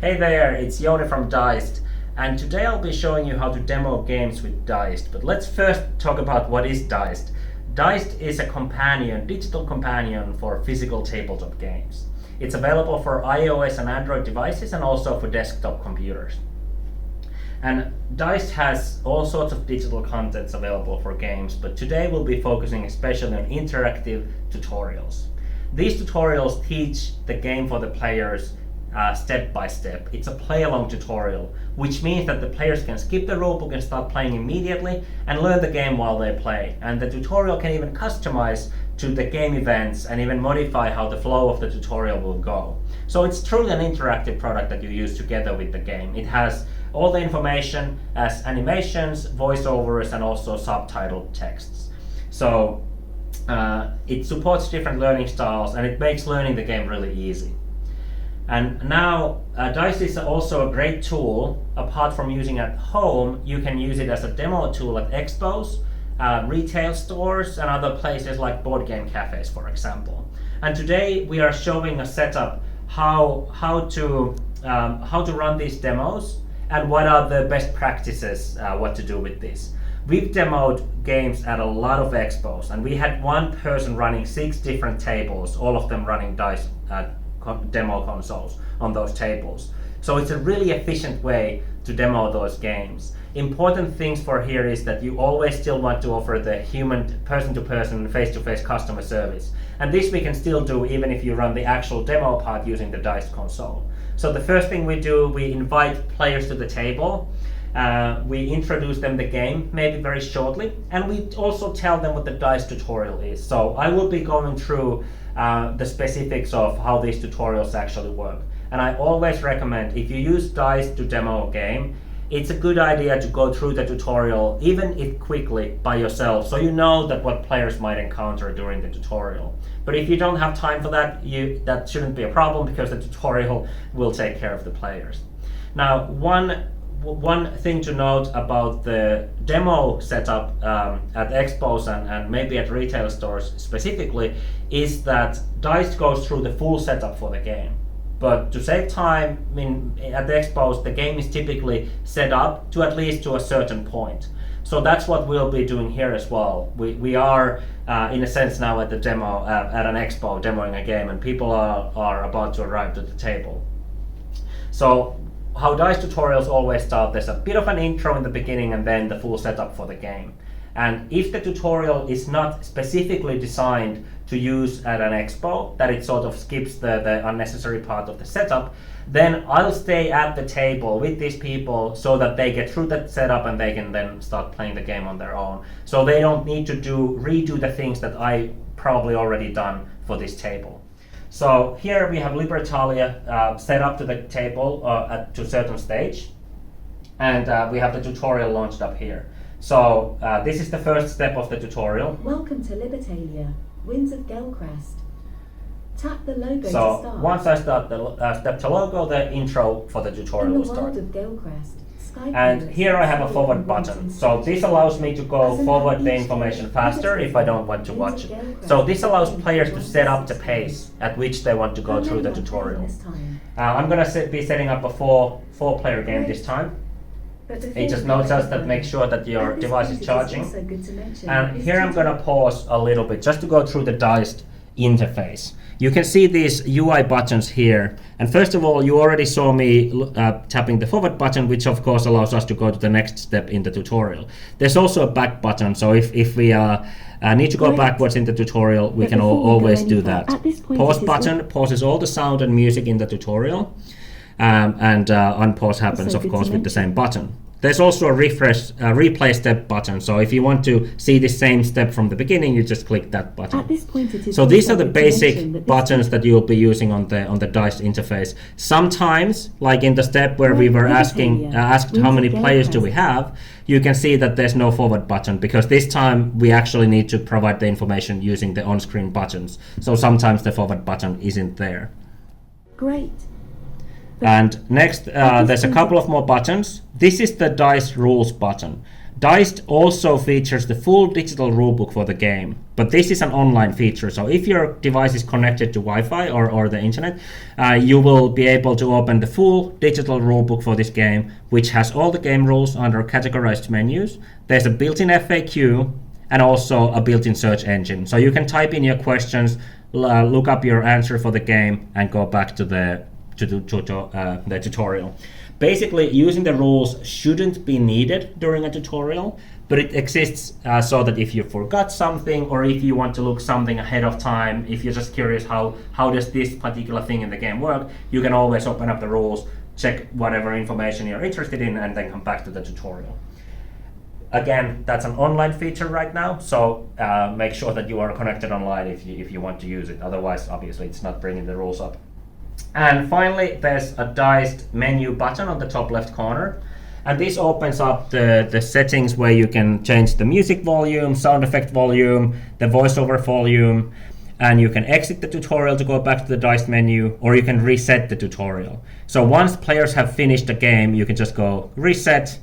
Hey there, it's Joni from Dized, and today I'll be showing you how to demo games with Dized. But let's first talk about what is Dized. Dized is a companion, digital companion for physical tabletop games. It's available for iOS and Android devices and also for desktop computers. And Dized has all sorts of digital contents available for games, but today we'll be focusing especially on interactive tutorials. These tutorials teach the game for the players step by step. It's a play-along tutorial, which means that the players can skip the rulebook and start playing immediately and learn the game while they play. And the tutorial can even customize to the game events and even modify how the flow of the tutorial will go. So it's truly an interactive product that you use together with the game. It has all the information as animations, voiceovers, and also subtitled texts. So it supports different learning styles and it makes learning the game really easy. And now Dized is also a great tool. Apart from using at home, you can use it as a demo tool at expos, retail stores, and other places like board game cafes, for example. And today we are showing a setup how to run these demos and what are the best practices, what to do with this. We've demoed games at a lot of expos, and we had one person running 6 different tables, all of them running Dized demo consoles on those tables. So it's a really efficient way to demo those games. Important things for here is that you always still want to offer the human person-to-person, face-to-face customer service. And this we can still do even if you run the actual demo part using the Dized console. So the first thing we do, we invite players to the table. We introduce them the game, maybe very shortly, and we also tell them what the Dized tutorial is. So I will be going through the specifics of how these tutorials actually work. And I always recommend, if you use Dized to demo a game, it's a good idea to go through the tutorial, even if quickly, by yourself, so you know that what players might encounter during the tutorial. But if you don't have time for that, that shouldn't be a problem because the tutorial will take care of the players. Now, one thing to note about the demo setup at expos and maybe at retail stores specifically is that Dized goes through the full setup for the game. But to save time, at the expos, the game is typically set up to at least to a certain point. So that's what we'll be doing here as well. We are, in a sense, now at the demo, at an expo, demoing a game, and people are about to arrive to the table. So how Dized tutorials always start, there's a bit of an intro in the beginning and then the full setup for the game. And if the tutorial is not specifically designed to use at an expo, that it sort of skips the unnecessary part of the setup, then I'll stay at the table with these people so that they get through that setup and they can then start playing the game on their own. So they don't need to redo the things that I probably already done for this table. So here we have Libertalia set up to the table to a certain stage, and we have the tutorial launched up here. So this is the first step of the tutorial. Welcome to Libertalia, Winds of Gelcrest. Tap the logo to So start. once I start the step to logo, the intro for the tutorial will start. In the world of Gelcrest, And here I have a forward button. So this allows me to go forward the information faster if I don't want to watch it. So this allows players to set up the pace at which they want to go through the tutorial. I'm going to be setting up a four-player game this time. It just notes us that make sure that your device is charging. And here I'm going to pause a little bit just to go through the Dized interface. You can see these UI buttons here. And first of all, you already saw me tapping the forward button, which of course allows us to go to the next step in the tutorial. There's also a back button, so if we need to go backwards in the tutorial, we can always do that. Pause button pauses all the sound and music in the tutorial. And unpause happens, of course, with the same button. There's also a replay step button, so if you want to see the same step from the beginning, you just click that button. At this point, it is so these are the basic buttons that you'll be using on the Dized interface. Sometimes, like in the step where we were asked how many players do we have, you can see that there's no forward button because this time we actually need to provide the information using the on-screen buttons. So sometimes the forward button isn't there. Great. And next, there's a couple of more buttons. This is the Dized rules button. Dized also features the full digital rulebook for the game, but this is an online feature. So if your device is connected to Wi-Fi or the internet, you will be able to open the full digital rulebook for this game, which has all the game rules under categorized menus. There's a built-in FAQ and also a built-in search engine. So you can type in your questions, look up your answer for the game, and go back to the tutorial. Basically, using the rules shouldn't be needed during a tutorial, but it exists so that if you forgot something, or if you want to look something ahead of time, if you're just curious how does this particular thing in the game work, you can always open up the rules, check whatever information you're interested in, and then come back to the tutorial. Again, that's an online feature right now, so make sure that you are connected online if you want to use it. Otherwise, obviously, it's not bringing the rules up. And finally, there's a Dized menu button on the top left corner. And this opens up the settings where you can change the music volume, sound effect volume, the voiceover volume, and you can exit the tutorial to go back to the Dized menu, or you can reset the tutorial. So once players have finished the game, you can just go reset,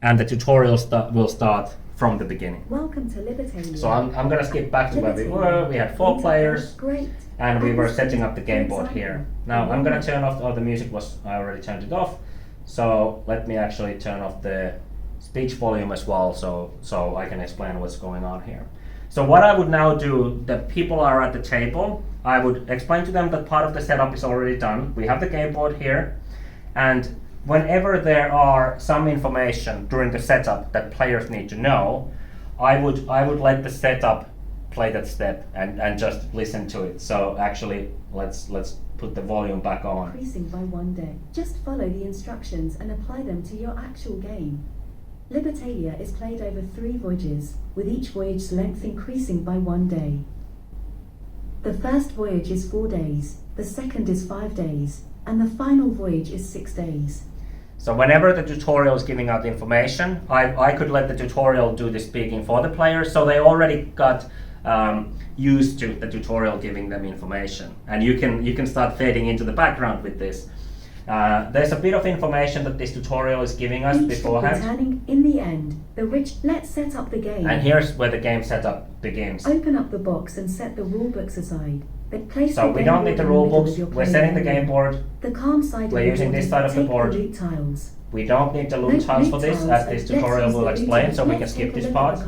and the tutorial will start from the beginning. Welcome to Libertalia. So I'm going to skip back to where we were. We had 4 players. Great. And we were setting up the game board here. Now I'm going to turn off, the music I already turned it off. So let me actually turn off the speech volume as well, so I can explain what's going on here. So what I would now do, the people are at the table, I would explain to them that part of the setup is already done. We have the game board here, and whenever there are some information during the setup that players need to know, I would let the setup play that step and just listen to it. So actually, let's put the volume back on. Increasing by 1 day. Just follow the instructions and apply them to your actual game. Libertalia is played over 3 voyages, with each voyage's length increasing by 1 day. The first voyage is 4 days, the second is 5 days, and the final voyage is 6 days. So whenever the tutorial is giving out information, I could let the tutorial do the speaking for the players, so they already got used to the tutorial giving them information, and you can start fading into the background with this. There's a bit of information that this tutorial is giving us beforehand. Returning in the end, let's set up the game. And here's where the game setup begins. Open up the box and set the rulebooks aside. So we don't need the rulebooks. We're setting the game board. The calm side We're using this side of the board. Loot tiles. We don't need the loot tiles for this, as this tutorial will explain, so we can skip this part.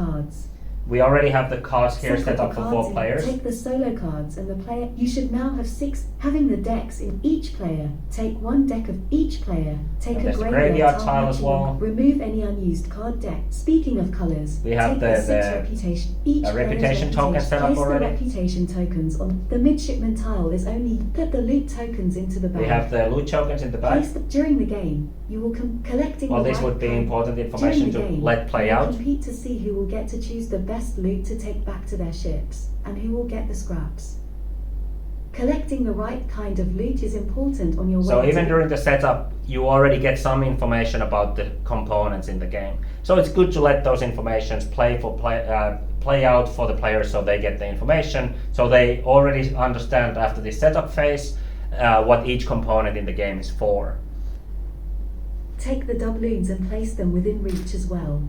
We already have the cards here set up for 4 players. Take the solo cards and the player. You should now have 6. Having the decks in each player. Take 1 deck of each player. Take a graveyard tile as well. Remove any unused card deck. Speaking of colors, we have the 6 reputation. Each reputation token set up already. Place the reputation tokens on the midshipman tile. Is only put the loot tokens into the bag. We have the loot tokens in the bag. During the game, you will collecting. Well, this would be important information to let play out. Compete to see who will get to choose the best loot to take back to their ships, and who will get the scraps. Collecting the right kind of loot is important on your way. So even during the setup, you already get some information about the components in the game. So it's good to let those informations play out for the players, so they get the information, so they already understand after the setup phase what each component in the game is for. Take the doubloons and place them within reach as well.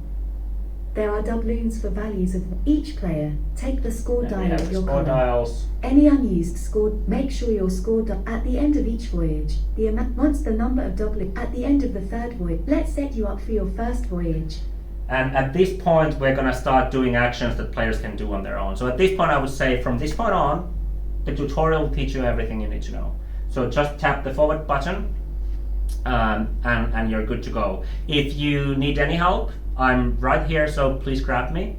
There are doubloons for values of each player. Take the score dial of your score dials. Any unused score. Make sure your score at the end of each voyage. The amount once the number of doubloons at the end of the 3rd voyage. Let's set you up for your 1st voyage. And at this point, we're going to start doing actions that players can do on their own. So at this point, I would say from this point on, the tutorial will teach you everything you need to know. So just tap the forward button, and you're good to go. If you need any help, I'm right here, so please grab me.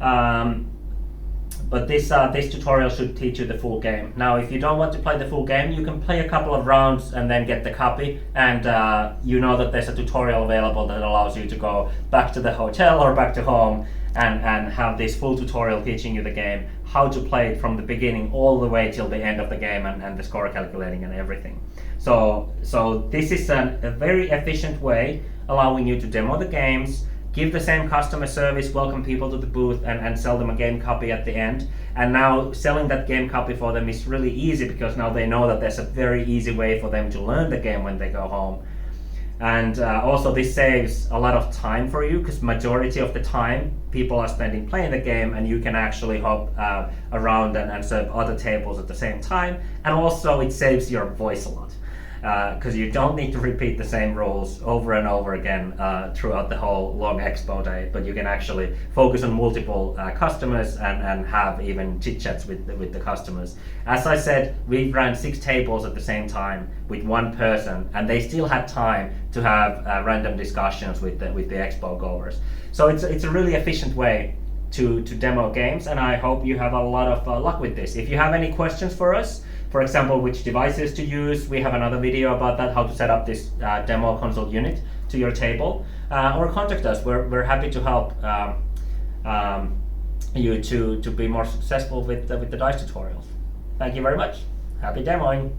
But this tutorial should teach you the full game. Now, if you don't want to play the full game, you can play a couple of rounds and then get the copy, and you know that there's a tutorial available that allows you to go back to the hotel or back to home and have this full tutorial teaching you the game, how to play it from the beginning all the way till the end of the game, and the score calculating and everything. So this is a very efficient way allowing you to demo the games, give the same customer service, welcome people to the booth, and sell them a game copy at the end. And now selling that game copy for them is really easy, because now they know that there's a very easy way for them to learn the game when they go home. And also this saves a lot of time for you, because majority of the time people are spending playing the game, and you can actually hop around and serve other tables at the same time. And also it saves your voice a lot, because you don't need to repeat the same rules over and over again throughout the whole long expo day, but you can actually focus on multiple customers and have even chit chats with the customers. As I said, we ran 6 tables at the same time with one person, and they still had time to have random discussions with the expo goers. So it's a really efficient way to demo games, and I hope you have a lot of luck with this. If you have any questions for us, for example, which devices to use, we have another video about that, how to set up this demo console unit to your table, or contact us. We're happy to help you to be more successful with the Dized tutorials. Thank you very much. Happy demoing.